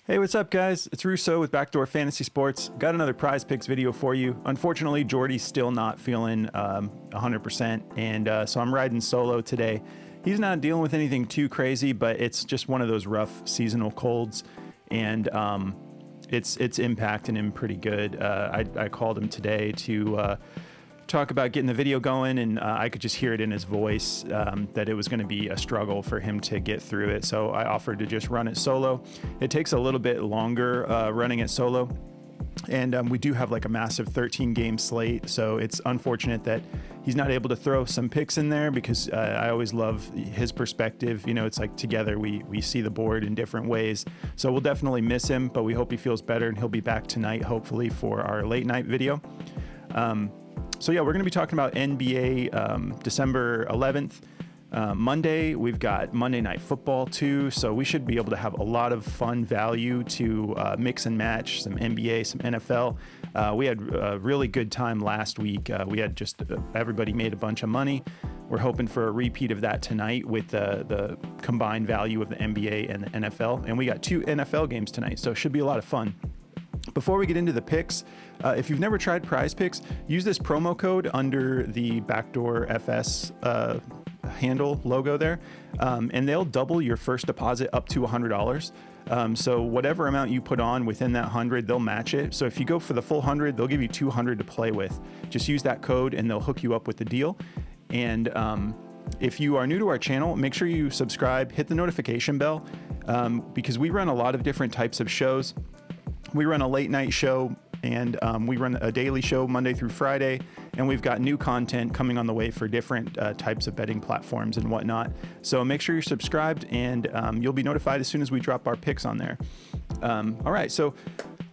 Hey, what's up, guys? It's Russo with Backdoor Fantasy Sports. Got another prize picks video for you. Unfortunately, Jordy's still not feeling 100%, and so I'm riding solo today. He's not dealing with anything too crazy, but it's just one of those rough seasonal colds, and it's impacting him pretty good. I called him today to talk about getting the video going, and I could just hear it in his voice that it was going to be a struggle for him to get through it. So I offered to just run it solo. It takes a little bit longer running it solo, and we do have like a massive 13 game slate. So it's unfortunate that he's not able to throw some picks in there because I always love his perspective. You know, it's like together we see the board in different ways. So we'll definitely miss him, but we hope he feels better, and he'll be back tonight, hopefully, for our late night video. So yeah, we're going to be talking about NBA December 11th. Monday, we've got Monday Night Football too, so we should be able to have a lot of fun value to mix and match some NBA, some NFL. We had a really good time last week. We had just everybody made a bunch of money. We're hoping for a repeat of that tonight with the combined value of the NBA and the NFL. And we got 2 NFL games tonight, so it should be a lot of fun. Before we get into the picks, if you've never tried Prize Picks, use this promo code under the Backdoor FS handle logo there, and they'll double your first deposit up to $100. So whatever amount you put on within that 100, they'll match it. So if you go for the full 100, they'll give you 200 to play with. Just use that code and they'll hook you up with the deal. And if you are new to our channel, make sure you subscribe, hit the notification bell, because we run a lot of different types of shows. We run a late night show, and we run a daily show Monday through Friday, and we've got new content coming on the way for different types of betting platforms and whatnot. So make sure you're subscribed, and you'll be notified as soon as we drop our picks on there. All right, so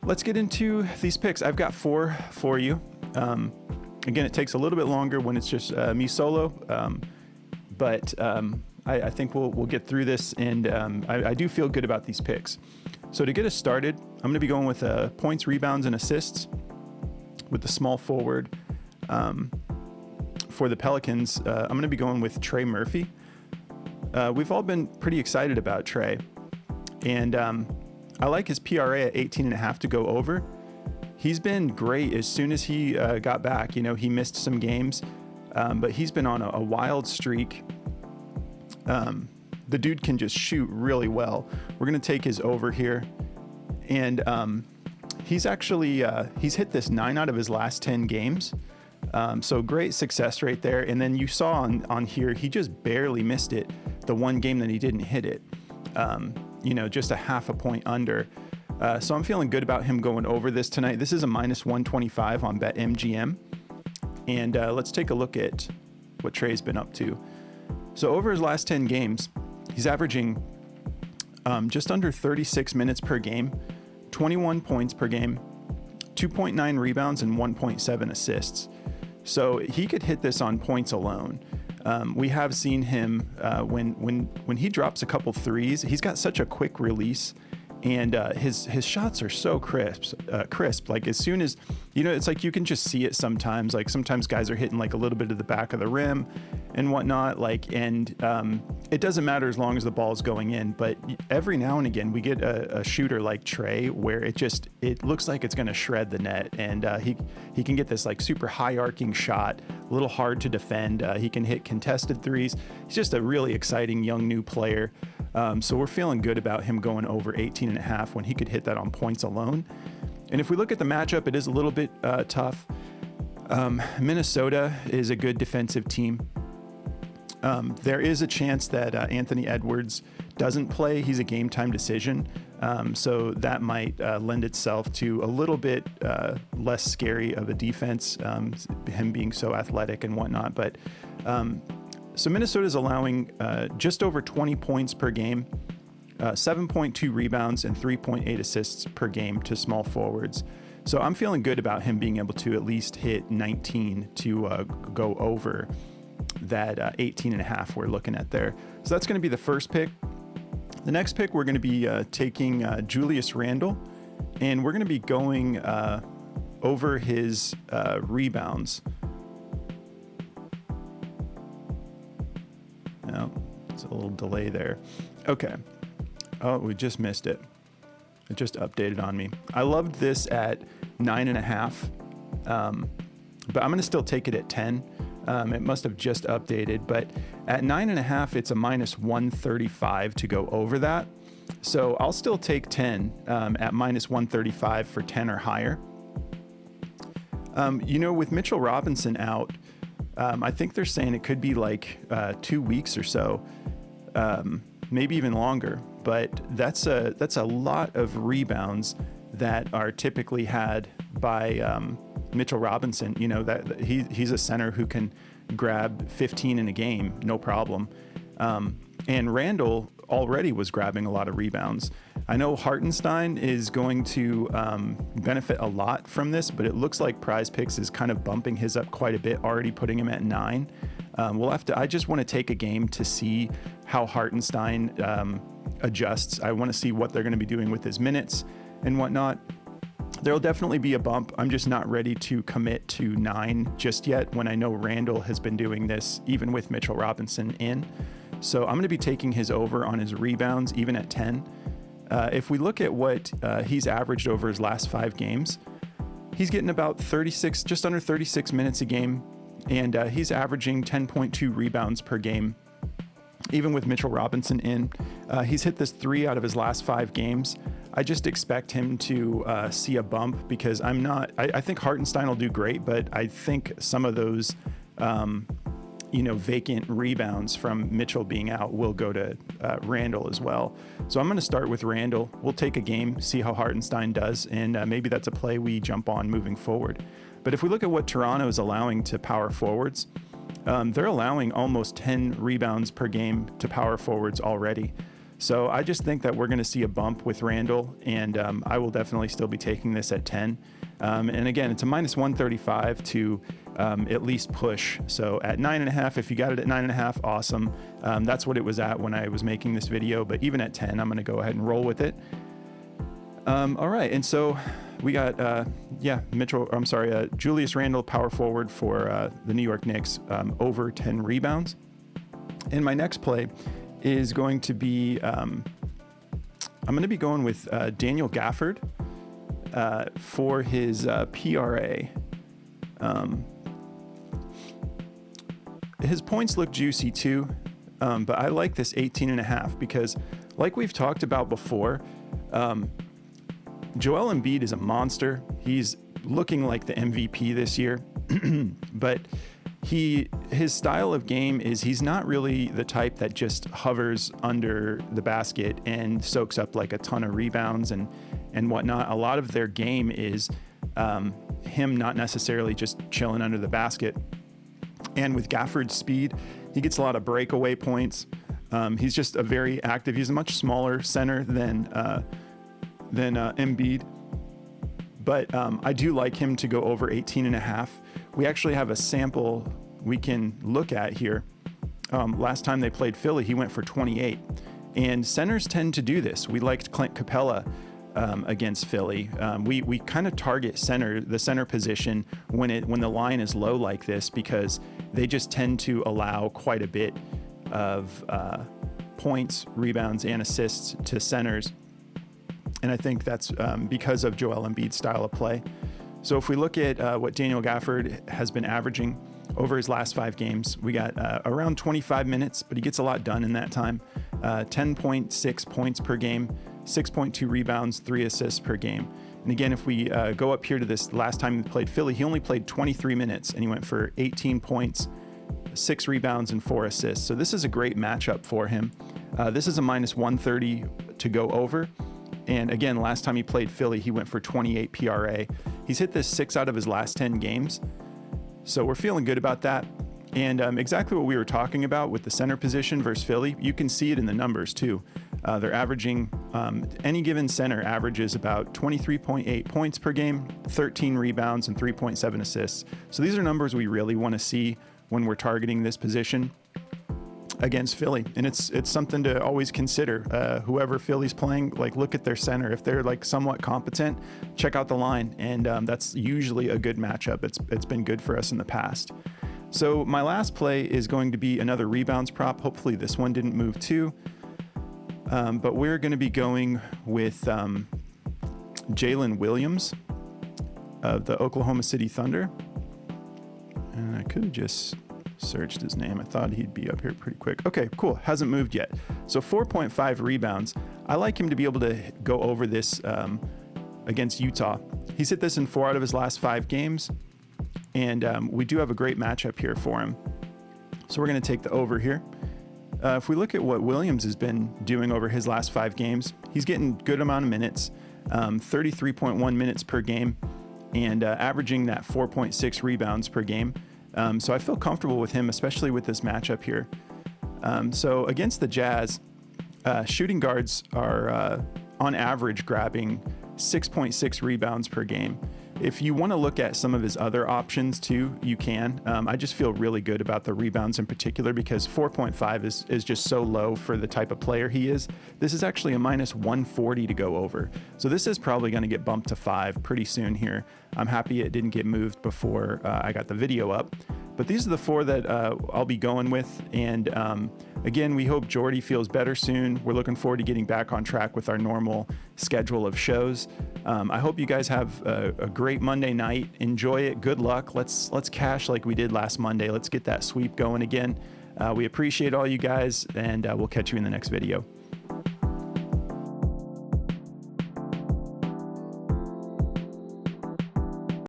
let's get into these picks. I've got 4 for you. Again, it takes a little bit longer when it's just me solo, but I think we'll get through this, and I do feel good about these picks. So to get us started, I'm going to be going with points, rebounds, and assists with the small forward. For the Pelicans, I'm going to be going with Trey Murphy. We've all been pretty excited about Trey, and I like his PRA at 18.5 to go over. He's been great as soon as he got back. You know, he missed some games, but he's been on a wild streak. The dude can just shoot really well. We're going to take his over here. And he's actually, he's hit this 9 out of his last 10 games. So great success rate there. And then you saw on here, he just barely missed it. The one game that he didn't hit it, you know, just a half a point under. So I'm feeling good about him going over this tonight. This is a -125 on BetMGM. And let's take a look at what Trey's been up to. So over his last 10 games, he's averaging just under 36 minutes per game, 21 points per game, 2.9 rebounds, and 1.7 assists. So he could hit this on points alone. We have seen him when he drops a couple threes, he's got such a quick release, and his shots are so crisp. Like as soon as, you know, it's like you can just see it sometimes. Like sometimes guys are hitting like a little bit of the back of the rim and whatnot. Like, and it doesn't matter as long as the ball's going in. But every now and again, we get a shooter like Trey where it looks like it's going to shred the net, and he can get this like super high arcing shot, a little hard to defend. He can hit contested threes. He's just a really exciting young new player. So we're feeling good about him going over 18.5 when he could hit that on points alone. And if we look at the matchup, it is a little bit tough. Minnesota is a good defensive team. There is a chance that Anthony Edwards doesn't play. He's a game time decision. So that might lend itself to a little bit less scary of a defense, him being so athletic and whatnot. But so Minnesota is allowing just over 20 points per game, 7.2 rebounds, and 3.8 assists per game to small forwards. So I'm feeling good about him being able to at least hit 19 to go over that 18.5 we're looking at there. So that's going to be the first pick. The next pick, we're going to be taking Julius Randle, and we're going to be going over his rebounds. No, it's a little delay there. Okay. Oh, we just missed it. It just updated on me. I loved this at 9.5, but I'm going to still take it at 10. It must have just updated, but at 9.5, it's a minus 135 to go over that. So I'll still take 10 at minus 135 for 10 or higher. With Mitchell Robinson out, I think they're saying it could be like 2 weeks or so, maybe even longer. But that's a lot of rebounds that are typically had by Mitchell Robinson. That he's a center who can grab 15 in a game, no problem. And Randle already was grabbing a lot of rebounds. I know Hartenstein is going to benefit a lot from this, but it looks like Prize Picks is kind of bumping his up quite a bit, already putting him at 9. I just want to take a game to see how Hartenstein adjusts. I want to see what they're going to be doing with his minutes and whatnot. There'll definitely be a bump. I'm just not ready to commit to 9 just yet when I know Randle has been doing this even with Mitchell Robinson in. So I'm going to be taking his over on his rebounds even at 10. If we look at what he's averaged over his last 5 games, he's getting about just under 36 minutes a game, and he's averaging 10.2 rebounds per game. Even with Mitchell Robinson in, he's hit this 3 out of his last 5 games. I just expect him to see a bump because I think Hartenstein will do great, but I think some of those, vacant rebounds from Mitchell being out will go to Randle as well. So I'm going to start with Randle. We'll take a game, see how Hartenstein does, and maybe that's a play we jump on moving forward. But if we look at what Toronto is allowing to power forwards, they're allowing almost 10 rebounds per game to power forwards already. So I just think that we're going to see a bump with Randle, and I will definitely still be taking this at 10. And again, it's a minus 135 to at least push. So at 9.5, if you got it at 9.5, awesome. That's what it was at when I was making this video. But even at 10, I'm going to go ahead and roll with it. All right, and so we got Julius Randle, power forward for the New York Knicks, over 10 rebounds. And my next play is going to be, I'm going to be going with Daniel Gafford for his PRA. His points look juicy too, but I like this 18.5 because, like we've talked about before, Joel Embiid is a monster. He's looking like the MVP this year, but his style of game is he's not really the type that just hovers under the basket and soaks up like a ton of rebounds and whatnot. A lot of their game is him not necessarily just chilling under the basket. And with Gafford's speed, he gets a lot of breakaway points. He's just a very active. He's a much smaller center than Embiid, but I do like him to go over 18.5. We actually have a sample we can look at here. Last time they played Philly, he went for 28, and centers tend to do this. We liked Clint Capella against Philly. We kind of target the center position when the line is low like this, because they just tend to allow quite a bit of points, rebounds, and assists to centers. And I think that's because of Joel Embiid's style of play. So if we look at what Daniel Gafford has been averaging over his last 5 games, we got around 25 minutes, but he gets a lot done in that time. 10.6 points per game, 6.2 rebounds, 3 assists per game. And again, if we go up here to this last time he played Philly, he only played 23 minutes and he went for 18 points, 6 rebounds, and 4 assists. So this is a great matchup for him. This is a minus 130 to go over. And again, last time he played Philly, he went for 28 PRA. He's hit this 6 out of his last 10 games. So we're feeling good about that. And exactly what we were talking about with the center position versus Philly, you can see it in the numbers too. They're averaging, any given center averages about 23.8 points per game, 13 rebounds, and 3.7 assists. So these are numbers we really want to see when we're targeting this position against Philly. And it's something to always consider. Whoever Philly's playing, like, look at their center. If they're like somewhat competent, check out the line. And that's usually a good matchup. It's been good for us in the past. So my last play is going to be another rebounds prop. Hopefully this one didn't move too. But we're going to be going with Jaylen Williams of the Oklahoma City Thunder. And I could have just searched his name. I thought he'd be up here pretty quick. Okay, cool. Hasn't moved yet. So 4.5 rebounds. I like him to be able to go over this against Utah. He's hit this in 4 out of his last 5 games. And we do have a great matchup here for him. So we're going to take the over here. If we look at what Williams has been doing over his last 5 games, he's getting good amount of minutes, 33.1 minutes per game, and averaging that 4.6 rebounds per game. So I feel comfortable with him, especially with this matchup here. So against the Jazz, shooting guards are on average grabbing 6.6 rebounds per game. If you want to look at some of his other options too, you can. I just feel really good about the rebounds in particular because 4.5 is just so low for the type of player he is. This is actually a minus 140 to go over. So this is probably going to get bumped to 5 pretty soon here. I'm happy it didn't get moved before I got the video up. But these are the 4 that I'll be going with. And again, we hope Jordy feels better soon. We're looking forward to getting back on track with our normal schedule of shows. I hope you guys have a great Monday night. Enjoy it. Good luck. Let's cash like we did last Monday. Let's get that sweep going again. We appreciate all you guys, and we'll catch you in the next video.